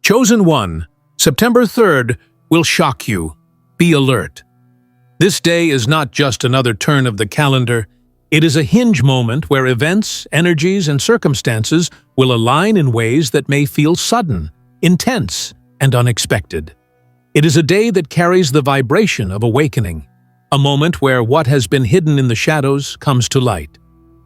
Chosen one, September 3rd will shock you. Be alert. This day is not just another turn of the calendar. It is a hinge moment where events, energies, and circumstances will align in ways that may feel sudden, intense, and unexpected. It is a day that carries the vibration of awakening, a moment where what has been hidden in the shadows comes to light.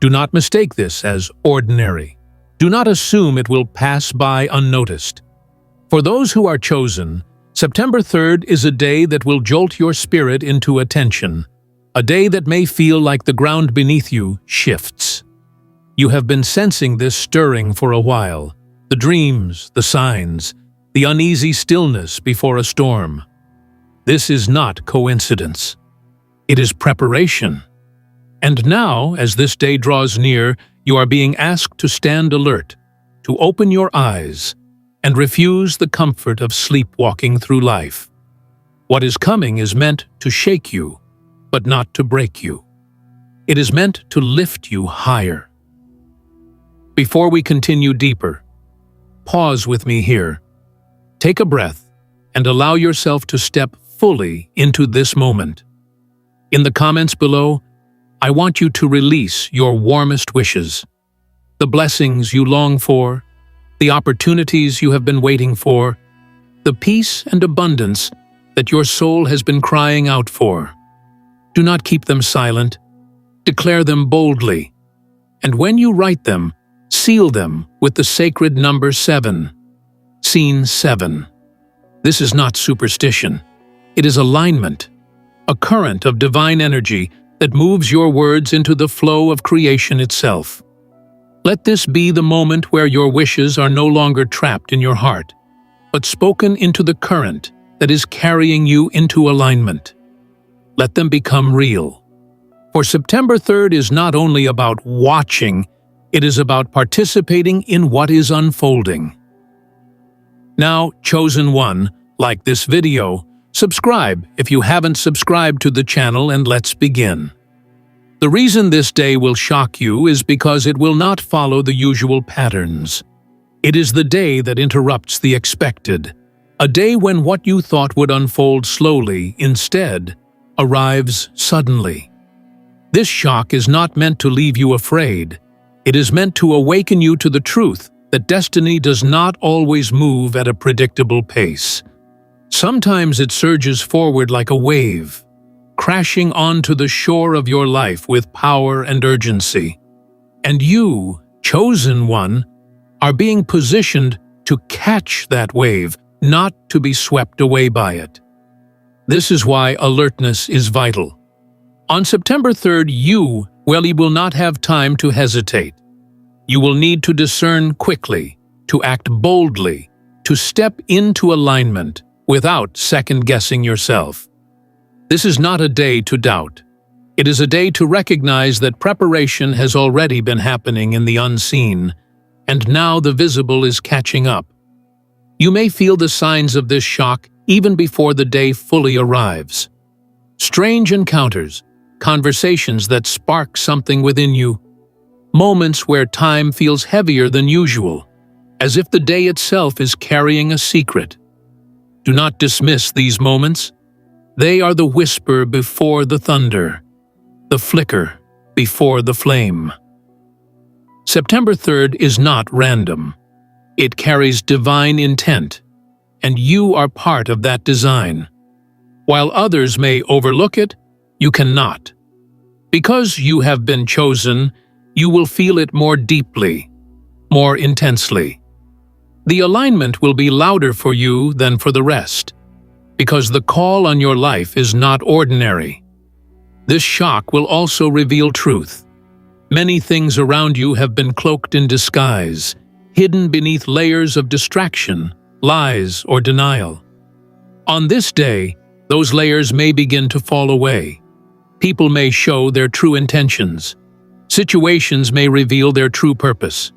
Do not mistake this as ordinary. Do not assume it will pass by unnoticed. For those who are chosen, September 3rd is a day that will jolt your spirit into attention, a day that may feel like the ground beneath you shifts. You have been sensing this stirring for a while, the dreams, the signs, the uneasy stillness before a storm. This is not coincidence. It is preparation. And now, as this day draws near, you are being asked to stand alert, to open your eyes, and refuse the comfort of sleepwalking through life. What is coming is meant to shake you, but not to break you. It is meant to lift you higher. Before we continue deeper, pause with me here. Take a breath and allow yourself to step fully into this moment. In the comments below, I want you to release your warmest wishes, the blessings you long for, the opportunities you have been waiting for, the peace and abundance that your soul has been crying out for. Do not keep them silent. Declare them boldly. And when you write them, seal them with the sacred number 7. Scene 7. This is not superstition. It is alignment, a current of divine energy that moves your words into the flow of creation itself. Let this be the moment where your wishes are no longer trapped in your heart, but spoken into the current that is carrying you into alignment. Let them become real. For September 3rd is not only about watching, it is about participating in what is unfolding. Now, chosen one, like this video, subscribe if you haven't subscribed to the channel, and let's begin. The reason this day will shock you is because it will not follow the usual patterns. It is the day that interrupts the expected, a day when what you thought would unfold slowly instead arrives suddenly. This shock is not meant to leave you afraid. It is meant to awaken you to the truth that destiny does not always move at a predictable pace. Sometimes it surges forward like a wave, crashing onto the shore of your life with power and urgency. And you, chosen one, are being positioned to catch that wave, not to be swept away by it. This is why alertness is vital. On September 3rd, you will not have time to hesitate. You will need to discern quickly, to act boldly, to step into alignment without second-guessing yourself. This is not a day to doubt. It is a day to recognize that preparation has already been happening in the unseen, and now the visible is catching up. You may feel the signs of this shock even before the day fully arrives. Strange encounters, conversations that spark something within you, moments where time feels heavier than usual, as if the day itself is carrying a secret. Do not dismiss these moments. They are the whisper before the thunder, the flicker before the flame. September 3rd is not random. It carries divine intent, and you are part of that design. While others may overlook it, you cannot. Because you have been chosen, you will feel it more deeply, more intensely. The alignment will be louder for you than for the rest, because the call on your life is not ordinary. This shock will also reveal truth. Many things around you have been cloaked in disguise, hidden beneath layers of distraction, lies, or denial. On this day, those layers may begin to fall away. People may show their true intentions. Situations may reveal their true purpose.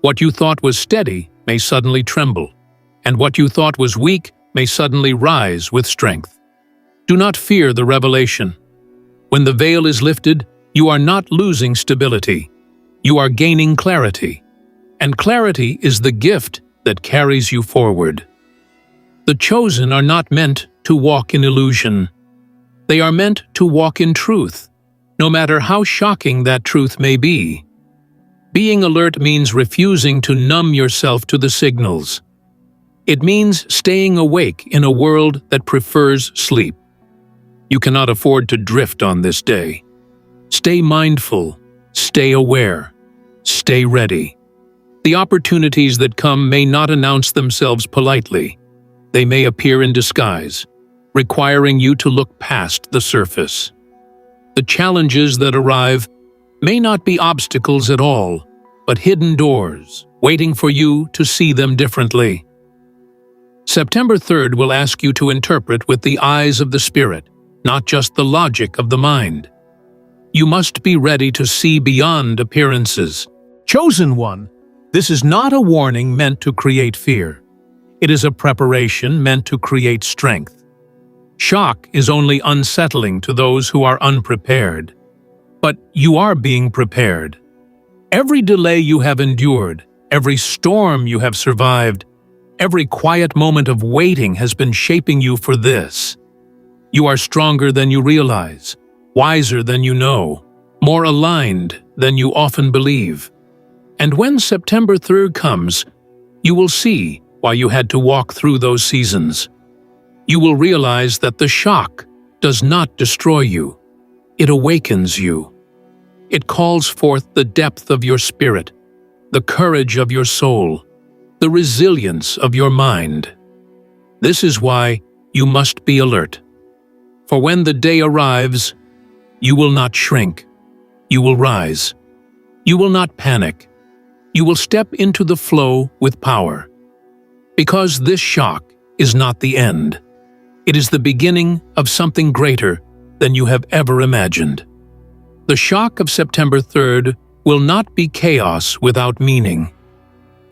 What you thought was steady may suddenly tremble, and what you thought was weak may suddenly rise with strength. Do not fear the revelation. When the veil is lifted, you are not losing stability. You are gaining clarity. And clarity is the gift that carries you forward. The chosen are not meant to walk in illusion. They are meant to walk in truth, no matter how shocking that truth may be. Being alert means refusing to numb yourself to the signals. It means staying awake in a world that prefers sleep. You cannot afford to drift on this day. Stay mindful, stay aware, stay ready. The opportunities that come may not announce themselves politely. They may appear in disguise, requiring you to look past the surface. The challenges that arrive may not be obstacles at all, but hidden doors, waiting for you to see them differently. September 3rd will ask you to interpret with the eyes of the Spirit, not just the logic of the mind. You must be ready to see beyond appearances. Chosen one, this is not a warning meant to create fear. It is a preparation meant to create strength. Shock is only unsettling to those who are unprepared. But you are being prepared. Every delay you have endured, every storm you have survived, every quiet moment of waiting has been shaping you for this. You are stronger than you realize, wiser than you know, more aligned than you often believe. And when September 3rd comes, you will see why you had to walk through those seasons. You will realize that the shock does not destroy you. It awakens you. It calls forth the depth of your spirit, the courage of your soul, the resilience of your mind. This is why you must be alert. For when the day arrives, you will not shrink. You will rise. You will not panic. You will step into the flow with power. Because this shock is not the end. It is the beginning of something greater than you have ever imagined. The shock of September 3rd will not be chaos without meaning.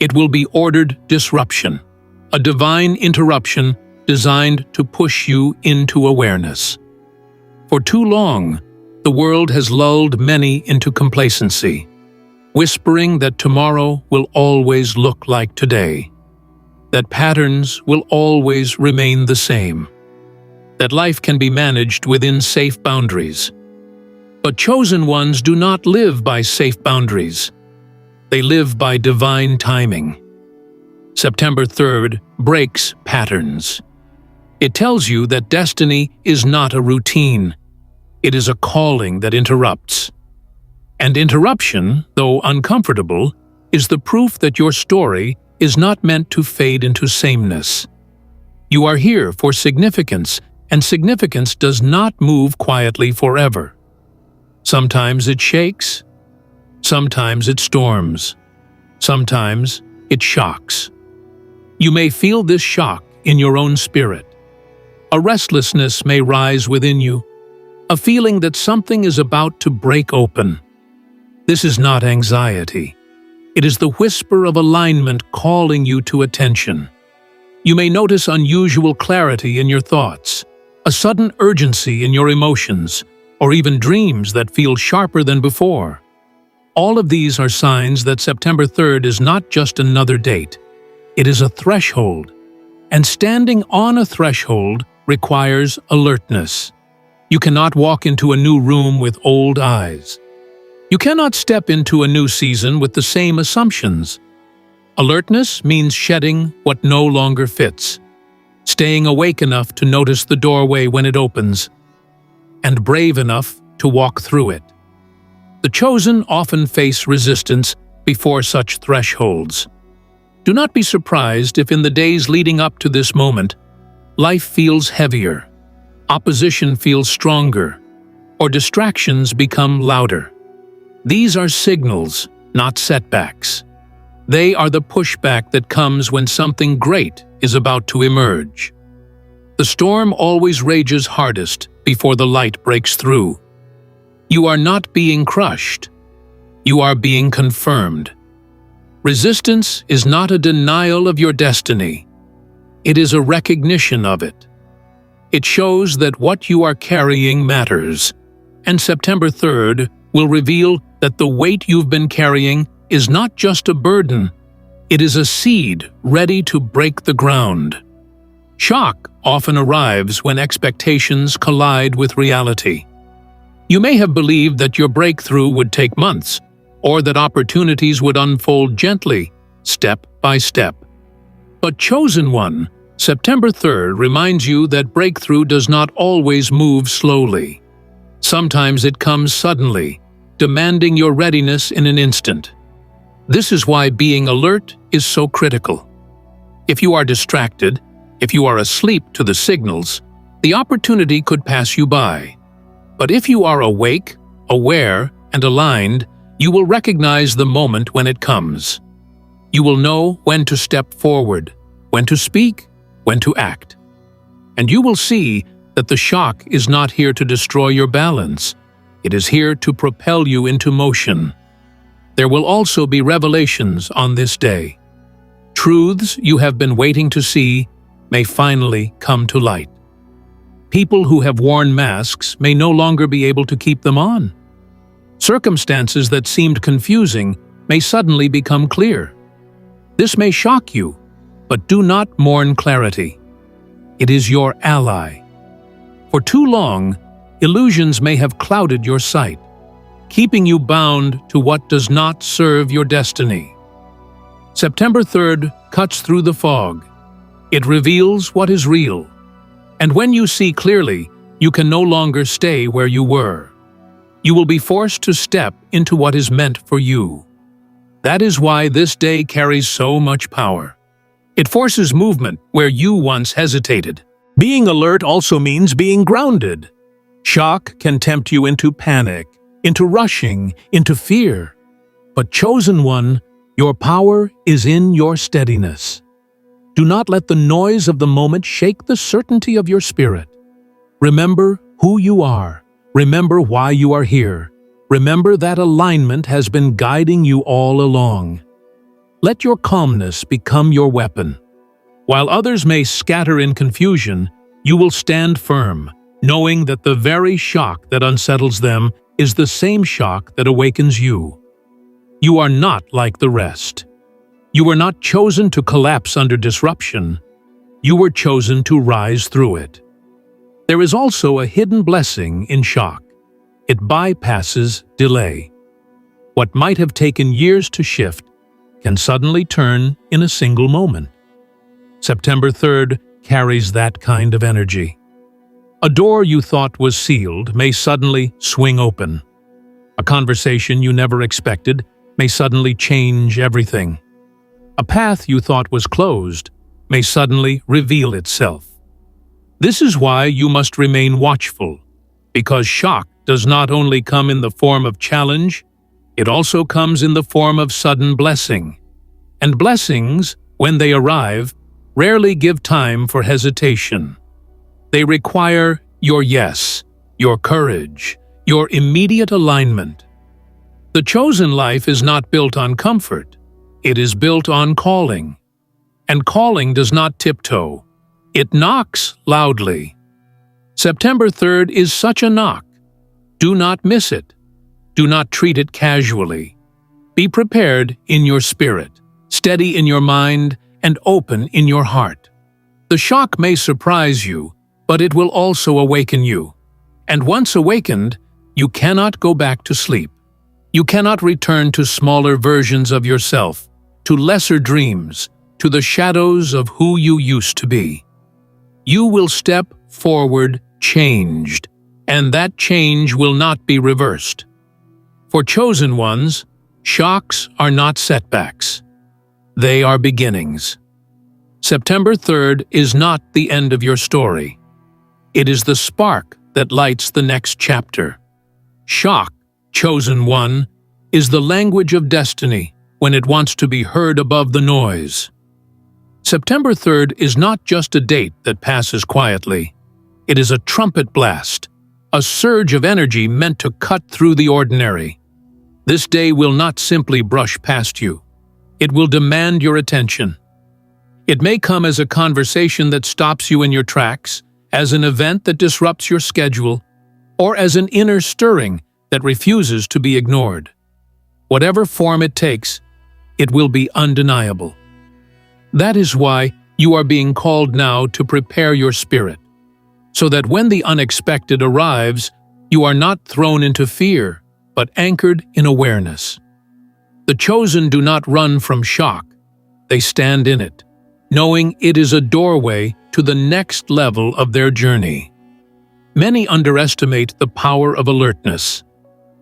It will be ordered disruption, a divine interruption designed to push you into awareness. For too long, the world has lulled many into complacency, whispering that tomorrow will always look like today, that patterns will always remain the same, that life can be managed within safe boundaries. But chosen ones do not live by safe boundaries. They live by divine timing. September 3rd breaks patterns. It tells you that destiny is not a routine. It is a calling that interrupts. And interruption, though uncomfortable, is the proof that your story is not meant to fade into sameness. You are here for significance, and significance does not move quietly forever. Sometimes it shakes, sometimes it storms, sometimes it shocks. You may feel this shock in your own spirit. A restlessness may rise within you, a feeling that something is about to break open. This is not anxiety. It is the whisper of alignment calling you to attention. You may notice unusual clarity in your thoughts, a sudden urgency in your emotions, or even dreams that feel sharper than before. All of these are signs that September 3rd is not just another date. It is a threshold, and standing on a threshold requires alertness. You cannot walk into a new room with old eyes. You cannot step into a new season with the same assumptions. Alertness means shedding what no longer fits, staying awake enough to notice the doorway when it opens, and brave enough to walk through it. The chosen often face resistance before such thresholds. Do not be surprised if in the days leading up to this moment, life feels heavier, opposition feels stronger, or distractions become louder. These are signals, not setbacks. They are the pushback that comes when something great is about to emerge. The storm always rages hardest before the light breaks through. You are not being crushed. You are being confirmed. Resistance is not a denial of your destiny. It is a recognition of it. It shows that what you are carrying matters, and September 3rd will reveal that the weight you've been carrying is not just a burden, It is a seed ready to break the ground. Shock often arrives when expectations collide with reality. You may have believed that your breakthrough would take months, or that opportunities would unfold gently, step by step. But Chosen One, September 3rd reminds you that breakthrough does not always move slowly. Sometimes it comes suddenly, demanding your readiness in an instant. This is why being alert is so critical. If you are distracted, if you are asleep to the signals, the opportunity could pass you by. But if you are awake, aware, and aligned, you will recognize the moment when it comes. You will know when to step forward, when to speak, when to act. And you will see that the shock is not here to destroy your balance. It is here to propel you into motion. There will also be revelations on this day. Truths you have been waiting to see may finally come to light. People who have worn masks may no longer be able to keep them on. Circumstances that seemed confusing may suddenly become clear. This may shock you, but do not mourn clarity. It is your ally. For too long, illusions may have clouded your sight, keeping you bound to what does not serve your destiny. September 3rd cuts through the fog. It reveals what is real. And when you see clearly, you can no longer stay where you were. You will be forced to step into what is meant for you. That is why this day carries so much power. It forces movement where you once hesitated. Being alert also means being grounded. Shock can tempt you into panic, into rushing, into fear. But Chosen One, your power is in your steadiness. Do not let the noise of the moment shake the certainty of your spirit. Remember who you are. Remember why you are here. Remember that alignment has been guiding you all along. Let your calmness become your weapon. While others may scatter in confusion, you will stand firm, knowing that the very shock that unsettles them is the same shock that awakens you. You are not like the rest. You were not chosen to collapse under disruption. You were chosen to rise through it. There is also a hidden blessing in shock. It bypasses delay. What might have taken years to shift can suddenly turn in a single moment. September 3rd carries that kind of energy. A door you thought was sealed may suddenly swing open. A conversation you never expected may suddenly change everything. A path you thought was closed may suddenly reveal itself. This is why you must remain watchful, because shock does not only come in the form of challenge, it also comes in the form of sudden blessing. And blessings, when they arrive, rarely give time for hesitation. They require your yes, your courage, your immediate alignment. The chosen life is not built on comfort. It is built on calling. And calling does not tiptoe. It knocks loudly. September 3rd is such a knock. Do not miss it. Do not treat it casually. Be prepared in your spirit, steady in your mind, and open in your heart. The shock may surprise you, but it will also awaken you. And once awakened, you cannot go back to sleep. You cannot return to smaller versions of yourself, to lesser dreams, to the shadows of who you used to be. You will step forward changed, and that change will not be reversed. For chosen ones, shocks are not setbacks. They are beginnings. September 3rd is not the end of your story. It is the spark that lights the next chapter. Shock, chosen one, is the language of destiny when it wants to be heard above the noise. September 3rd is not just a date that passes quietly. It is a trumpet blast, a surge of energy meant to cut through the ordinary. This day will not simply brush past you. It will demand your attention. It may come as a conversation that stops you in your tracks, as an event that disrupts your schedule, or as an inner stirring that refuses to be ignored. Whatever form it takes, it will be undeniable. That is why you are being called now to prepare your spirit, so that when the unexpected arrives, you are not thrown into fear, but anchored in awareness. The chosen do not run from shock. They stand in it, knowing it is a doorway to the next level of their journey. Many underestimate the power of alertness.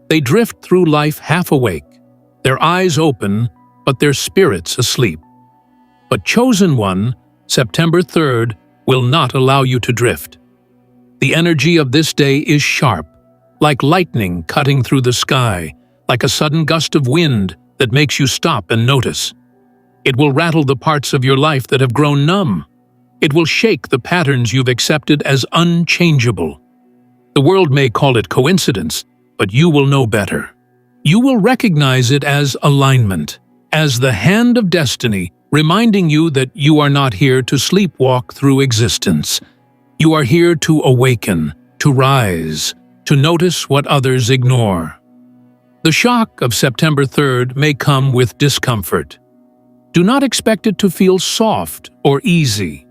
They drift through life half awake, their eyes open, but their spirits asleep. But Chosen One, September 3rd, will not allow you to drift. The energy of this day is sharp, like lightning cutting through the sky, like a sudden gust of wind that makes you stop and notice. It will rattle the parts of your life that have grown numb. It will shake the patterns you've accepted as unchangeable. The world may call it coincidence, but you will know better. You will recognize it as alignment, as the hand of destiny, reminding you that you are not here to sleepwalk through existence. You are here to awaken, to rise, to notice what others ignore. The shock of September 3rd may come with discomfort. Do not expect it to feel soft or easy.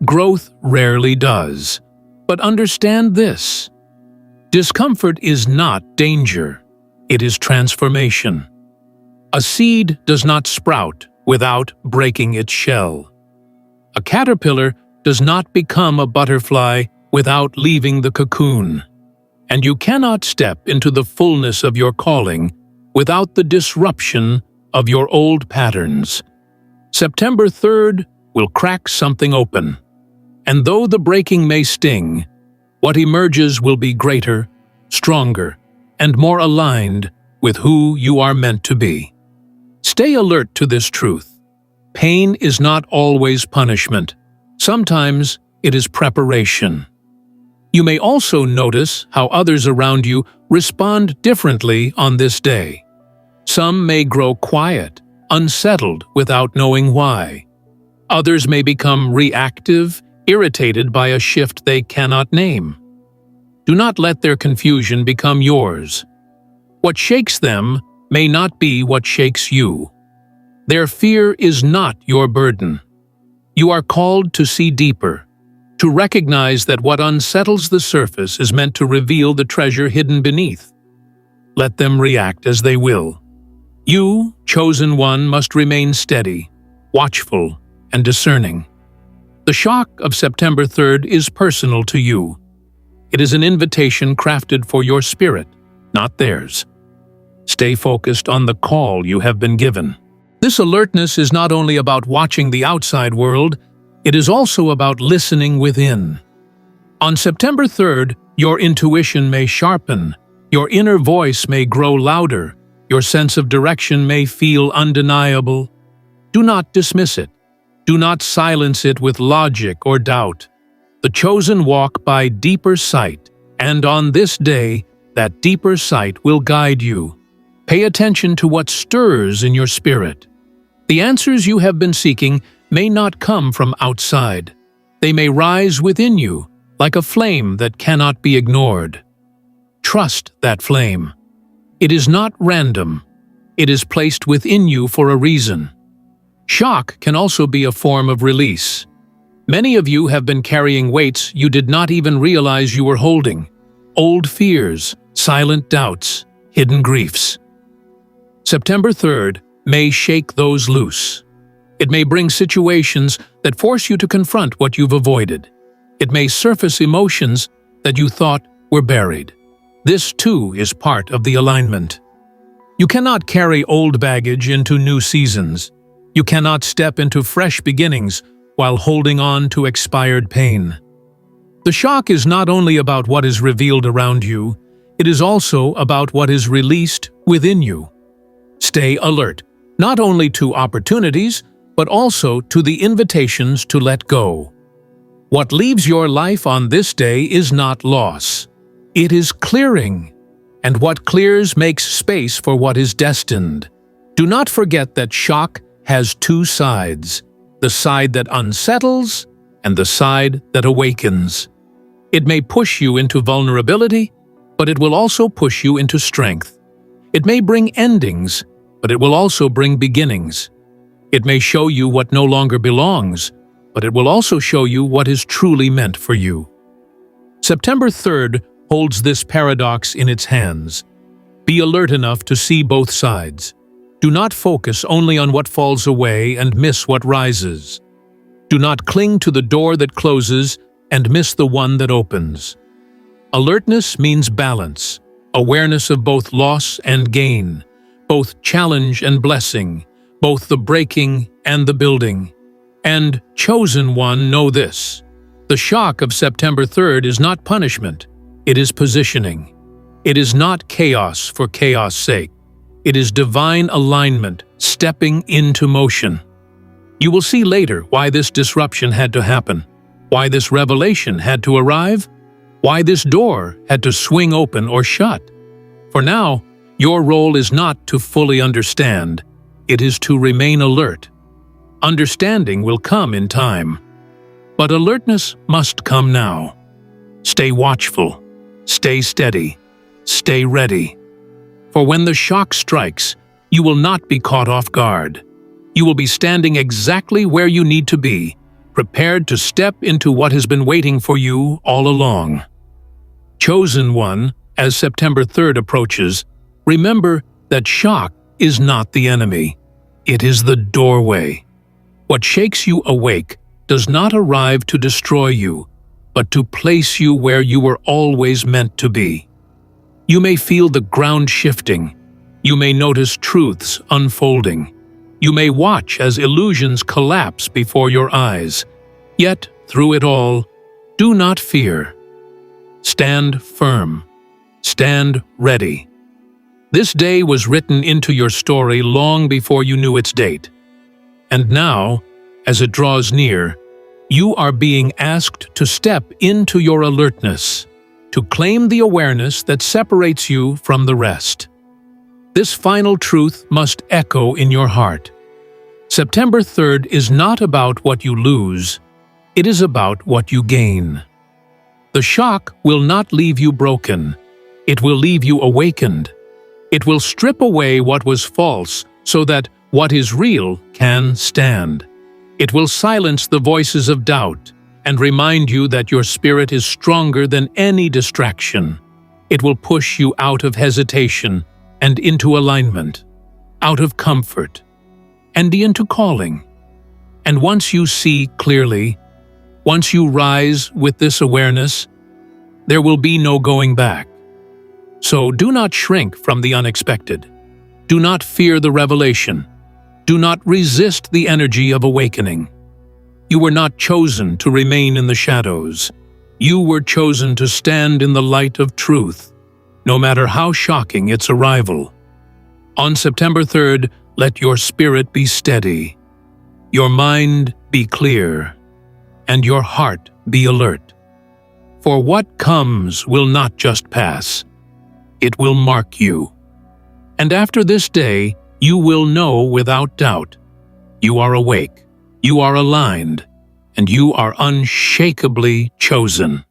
Growth rarely does. But understand this: discomfort is not danger. It is transformation. A seed does not sprout without breaking its shell. A caterpillar does not become a butterfly without leaving the cocoon. And you cannot step into the fullness of your calling without the disruption of your old patterns. September 3rd will crack something open. And though the breaking may sting, what emerges will be greater, stronger, and more aligned with who you are meant to be. Stay alert to this truth. Pain is not always punishment. Sometimes it is preparation. You may also notice how others around you respond differently on this day. Some may grow quiet, unsettled without knowing why. Others may become reactive, irritated by a shift they cannot name. Do not let their confusion become yours. What shakes them may not be what shakes you. Their fear is not your burden. You are called to see deeper, to recognize that what unsettles the surface is meant to reveal the treasure hidden beneath. Let them react as they will. You, Chosen One, must remain steady, watchful, and discerning. The shock of September 3rd is personal to you. It is an invitation crafted for your spirit, not theirs. Stay focused on the call you have been given. This alertness is not only about watching the outside world, it is also about listening within. On September 3rd, your intuition may sharpen, your inner voice may grow louder, your sense of direction may feel undeniable. Do not dismiss it. Do not silence it with logic or doubt. The chosen walk by deeper sight, and on this day, that deeper sight will guide you. Pay attention to what stirs in your spirit. The answers you have been seeking may not come from outside. They may rise within you, like a flame that cannot be ignored. Trust that flame. It is not random. It is placed within you for a reason. Shock can also be a form of release. Many of you have been carrying weights you did not even realize you were holding. Old fears, silent doubts, hidden griefs. September 3rd may shake those loose. It may bring situations that force you to confront what you've avoided. It may surface emotions that you thought were buried. This, too, is part of the alignment. You cannot carry old baggage into new seasons. You cannot step into fresh beginnings while holding on to expired pain. The shock is not only about what is revealed around you, it is also about what is released within you. Stay alert, not only to opportunities, but also to the invitations to let go. What leaves your life on this day is not loss. It is clearing, and what clears makes space for what is destined. Do not forget that shock has two sides, the side that unsettles and the side that awakens. It may push you into vulnerability, but it will also push you into strength. It may bring endings, but it will also bring beginnings. It may show you what no longer belongs, but it will also show you what is truly meant for you. September 3rd holds this paradox in its hands. Be alert enough to see both sides. Do not focus only on what falls away and miss what rises. Do not cling to the door that closes and miss the one that opens. Alertness means balance, awareness of both loss and gain, both challenge and blessing, both the breaking and the building. And, chosen one, know this: the shock of September 3rd is not punishment, it is positioning. It is not chaos for chaos' sake. It is divine alignment, stepping into motion. You will see later why this disruption had to happen, why this revelation had to arrive, why this door had to swing open or shut. For now, your role is not to fully understand, it is to remain alert. Understanding will come in time, but alertness must come now. Stay watchful, stay steady, stay ready. For when the shock strikes, you will not be caught off guard. You will be standing exactly where you need to be, prepared to step into what has been waiting for you all along. Chosen one, as September 3rd approaches, remember that shock is not the enemy. It is the doorway. What shakes you awake does not arrive to destroy you, but to place you where you were always meant to be. You may feel the ground shifting. You may notice truths unfolding. You may watch as illusions collapse before your eyes. Yet, through it all, do not fear. Stand firm. Stand ready. This day was written into your story long before you knew its date. And now, as it draws near, you are being asked to step into your alertness, to claim the awareness that separates you from the rest. This final truth must echo in your heart. September 3rd is not about what you lose, it is about what you gain. The shock will not leave you broken, it will leave you awakened. It will strip away what was false so that what is real can stand. It will silence the voices of doubt and remind you that your spirit is stronger than any distraction. It will push you out of hesitation and into alignment, out of comfort and into calling. And once you see clearly, once you rise with this awareness, there will be no going back. So do not shrink from the unexpected. Do not fear the revelation. Do not resist the energy of awakening. You were not chosen to remain in the shadows. You were chosen to stand in the light of truth, no matter how shocking its arrival. On September 3rd, let your spirit be steady, your mind be clear, and your heart be alert. For what comes will not just pass, it will mark you. And after this day, you will know without doubt, you are awake, you are aligned, and you are unshakably chosen.